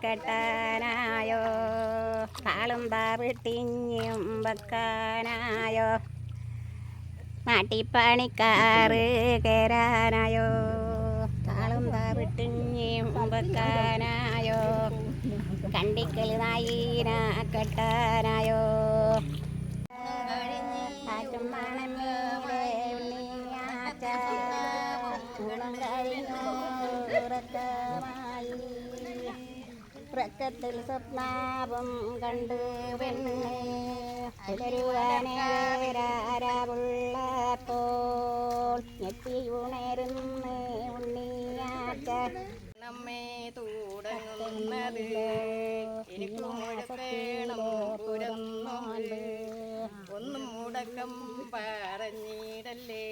കെട്ടാനായോ താളും താവിട്ടിഞ്ഞും വെക്കാനായോ മാട്ടിപ്പണിക്കാറ് കയറാനായോ താളും താവിട്ടിഞ്ഞും വെക്കാനായോ കണ്ടിക്കൽ നായീന കെട്ടാനായോ കാറ്റും മണമേലെ ഉണ്ണിയാച്ച ഉറക്കത്തിൽ സ്വപ്നാപം കണ്ട് പെണ്ണേ പുലരുവാനേരാവുള്ളപ്പോൾ ഞെട്ടി ഉണരുന്ന ഉണ്ണിയാച്ച നമ്മെ തുടങ്ങുന്നത് എനിക്കും മുഴക്കണം പുരന്നോണ്ട് ഒന്നും മുടക്കം പറഞ്ഞിടല്ലേ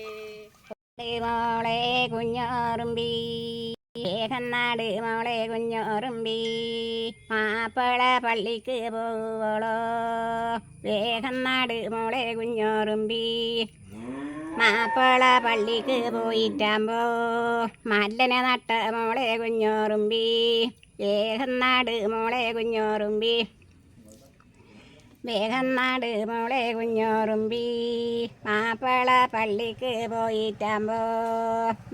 മോളെ കുഞ്ഞോറുമ്പി ഏകനാട് മോളെ കുഞ്ഞോറുമ്പി മാപ്പള പള്ളിക്ക് പോവോളോ വേഗനാട് മോളെ കുഞ്ഞോറുമ്പി മാപ്പള പള്ളിക്ക് പോയിട്ടാകുമ്പോ മല്ലനെ നട്ട മോളെ കുഞ്ഞോറുമ്പി വേഗനാട് മോളെ കുഞ്ഞോറുമ്പി വേഗനാട് മോളെ കുഞ്ഞോറുമ്പി മാപ്പള പള്ളിക്ക് പോയിട്ടാകുമ്പോ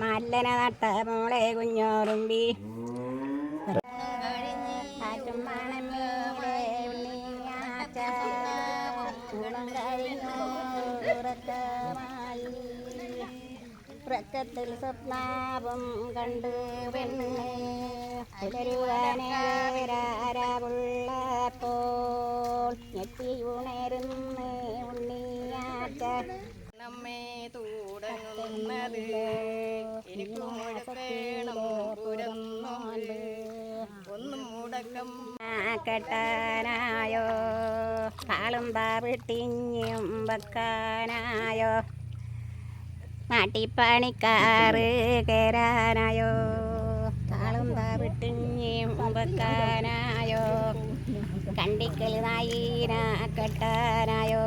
മല്ലനെ നട്ട മോളെ കുഞ്ഞോറുമ്പി കാറ്റും മണമേലെ ഉണ്ണിയാച്ച ഉറക്കത്തിൽ സ്വപ്നാപം കണ്ട് പെണ്ണേ പുലരുവാനേരാവുള്ളപ്പോൾ ഞെട്ടി ഉണരുന്ന ഉണ്ണിയാച്ച നമ്മെ തുടങ്ങുന്നത് എനിക്കും മുഴക്കണം പുരന്നോണ്ട് ഒന്നും മുടക്കം കെട്ടാനായോ താളും താവിട്ടിഞ്ഞും വെക്കാനായോ മാട്ടിപ്പണിക്കാറ് കയറാനായോ താളും താവിട്ടിഞ്ഞും വെക്കാനായോ കണ്ടിക്കൽ നായീന കെട്ടാനായോ